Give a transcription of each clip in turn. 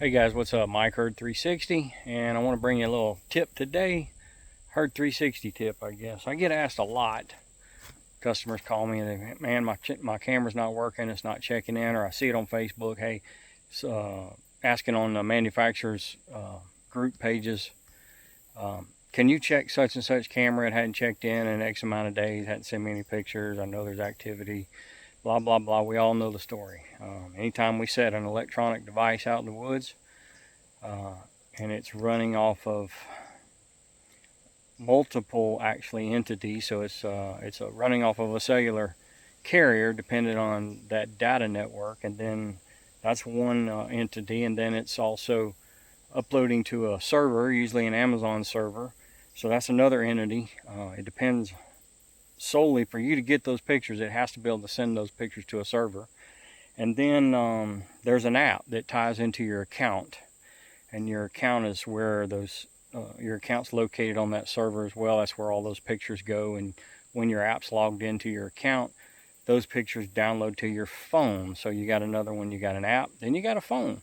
Hey guys, what's up? Mike Herd 360, and I want to bring you a little tip today. Herd 360 tip, I guess. I get asked a lot. Customers call me and they, man, my camera's not working, it's not checking in, or I see it on Facebook. Hey, asking on the manufacturer's group pages, can you check such and such camera? It hadn't checked in X amount of days, hadn't sent me any pictures. I know there's activity. Blah, blah, blah. We all know the story. Anytime we set an electronic device out in the woods and it's running off of multiple entities, so it's running off of a cellular carrier dependent on that data network, and then that's one entity, and then it's also uploading to a server, usually an Amazon server, so that's another entity. It depends solely for you to get those pictures. It has to be able to send those pictures to a server, and then there's an app that ties into your account, and your account is where those your account's located on that server as well. That's where all those pictures go, and when your app's logged into your account, those pictures download to your phone. So you got another one, you got an app, then you got a phone.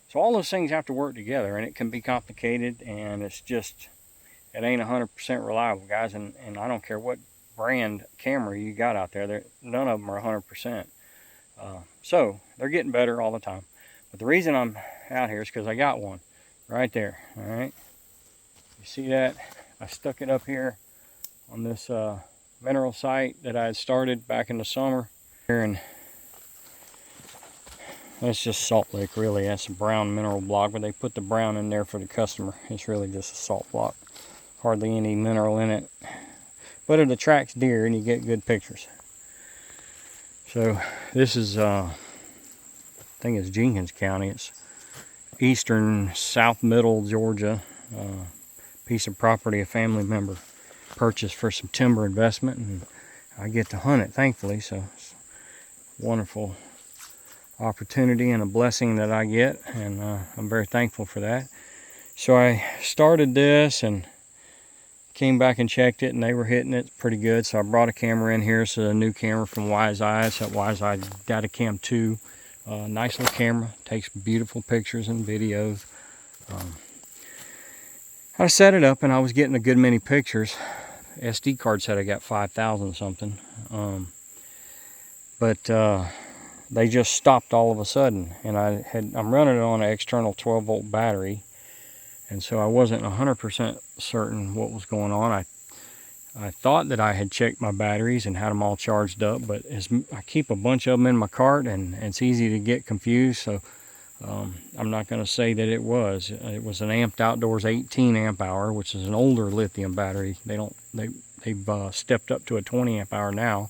So all those things have to work together, and it can be complicated, and it's just, it ain't 100% reliable, guys, and I don't care what brand camera you got out there, none of them are 100%. So they're getting better all the time. But the reason I'm out here is because I got one right there. All right, you see that? I stuck it up here on this mineral site that I had started back in the summer here, and that's just salt lick, really. That's a brown mineral block, but they put the brown in there for the customer. It's really just a salt block, hardly any mineral in it, but it attracts deer and you get good pictures. So this is I think it's Jenkins County. It's eastern south middle Georgia. Piece of property a family member purchased for some timber investment, and I get to hunt it, thankfully. So it's a wonderful opportunity and a blessing that I get, and I'm very thankful for that. So I started this and came back and checked it, and they were hitting it pretty good. So I brought a camera in here. So a new camera from Wise Eye. It's that Wise Eye Datacam 2. Nice little camera, takes beautiful pictures and videos. I set it up and I was getting a good many pictures. SD card said I got 5,000 something, but they just stopped all of a sudden, and I'm running it on an external 12-volt battery, and so I wasn't 100% certain what was going on. I thought that I had checked my batteries and had them all charged up, but I keep a bunch of them in my cart, and it's easy to get confused. So I'm not going to say that it was. It was an Amped Outdoors 18 amp hour, which is an older lithium battery. They've stepped up to a 20 amp hour now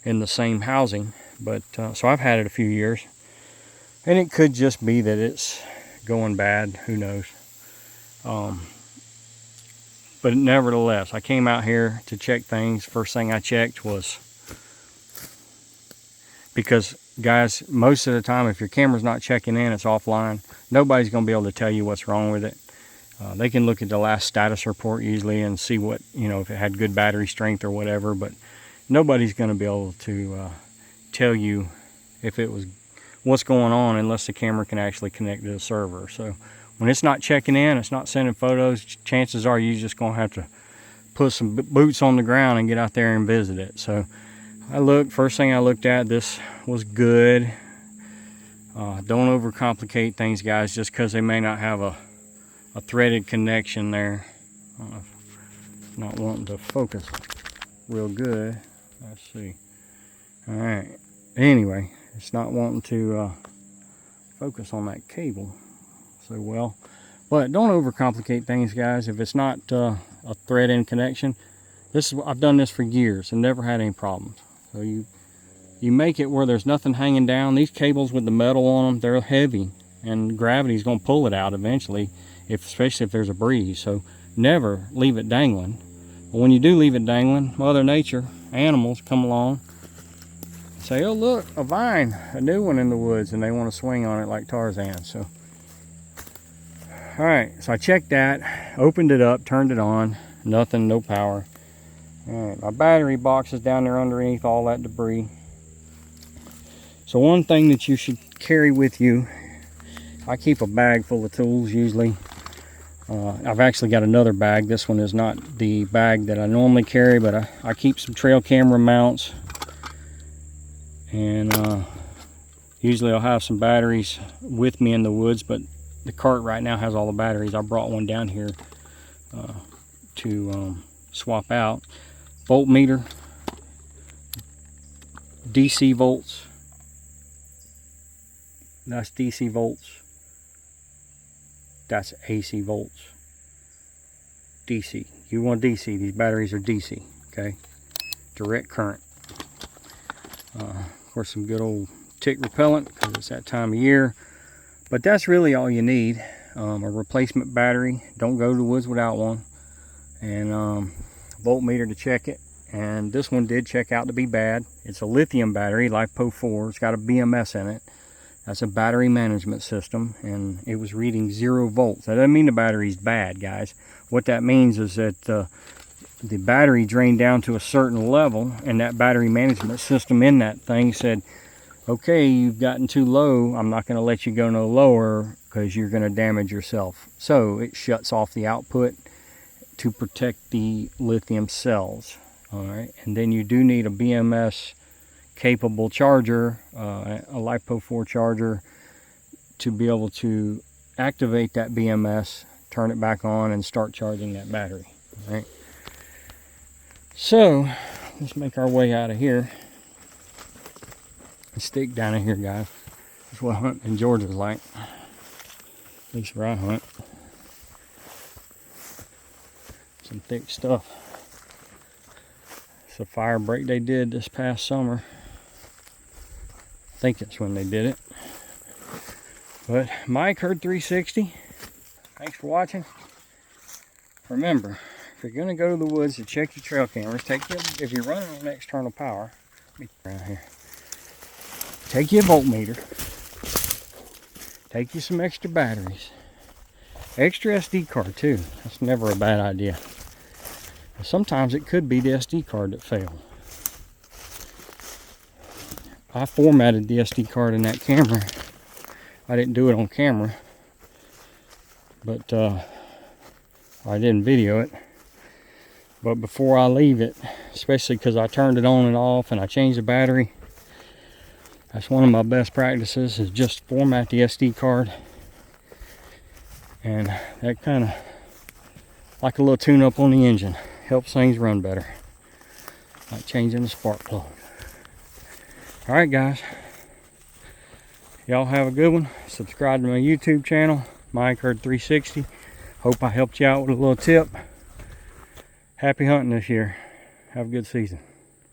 in the same housing. But so I've had it a few years, and it could just be that it's going bad. Who knows? But nevertheless, I came out here to check things. First thing I checked was, because guys, most of the time, if your camera's not checking in, it's offline. Nobody's going to be able to tell you what's wrong with it. They can look at the last status report usually and see what, if it had good battery strength or whatever, but nobody's going to be able to tell you if it was what's going on unless the camera can actually connect to the server. So when it's not checking in, it's not sending photos, chances are you're just going to have to put some boots on the ground and get out there and visit it. So first thing I looked at, this was good. Don't overcomplicate things, guys, just because they may not have a threaded connection there. Not wanting to focus real good. Let's see. All right. Anyway, it's not wanting to focus on that cable so well. But don't overcomplicate things, guys. If it's not a thread-in connection, I've done this for years and never had any problems. So you make it where there's nothing hanging down. These cables with the metal on them, they're heavy, and gravity's going to pull it out eventually, especially if there's a breeze. So never leave it dangling. But when you do leave it dangling, Mother Nature, animals come along, say, oh look, a vine, a new one in the woods, and they want to swing on it like Tarzan. So all right, so I checked that, opened it up, turned it on, nothing, no power. All right, my battery box is down there underneath all that debris. So one thing that you should carry with you I keep a bag full of tools usually. I've actually got another bag. This one is not the bag that I normally carry, but I keep some trail camera mounts, and usually I'll have some batteries with me in the woods, but the cart right now has all the batteries. I brought one down here to swap out. Voltmeter, DC volts, that's DC volts, that's AC volts. DC, you want DC, these batteries are DC, okay? Direct current. Of course, some good old tick repellent because it's that time of year. But that's really all you need. A replacement battery. Don't go to the woods without one. And voltmeter to check it. And this one did check out to be bad. It's a lithium battery, LiPo4. It's got a BMS in it. That's a battery management system, and it was reading 0 volts. That doesn't mean the battery's bad, guys. What that means is that the battery drained down to a certain level, and that battery management system in that thing said, okay, you've gotten too low. I'm not going to let you go no lower because you're going to damage yourself. So it shuts off the output to protect the lithium cells. All right, and then you do need a BMS capable charger, a LiPo4 charger, to be able to activate that BMS, turn it back on, and start charging that battery. All right. So let's make our way out of here. Stick down in here, guys. That's what hunting in Georgia's like. At least where I hunt. Some thick stuff. It's a fire break they did this past summer. I think that's when they did it. But Mike Herd 360. Thanks for watching. Remember, if you're going to go to the woods to check your trail cameras, if you're running on external power, let me around here. Take your voltmeter. Take you some extra batteries. Extra SD card too. That's never a bad idea. Sometimes it could be the SD card that failed. I formatted the SD card in that camera. I didn't do it on camera, but I didn't video it. But before I leave it, especially because I turned it on and off and I changed the battery, that's one of my best practices, is just format the SD card. And that kind of, like a little tune-up on the engine, helps things run better. Like changing the spark plug. Alright guys, y'all have a good one. Subscribe to my YouTube channel, Mike Herd 360. Hope I helped you out with a little tip. Happy hunting this year. Have a good season.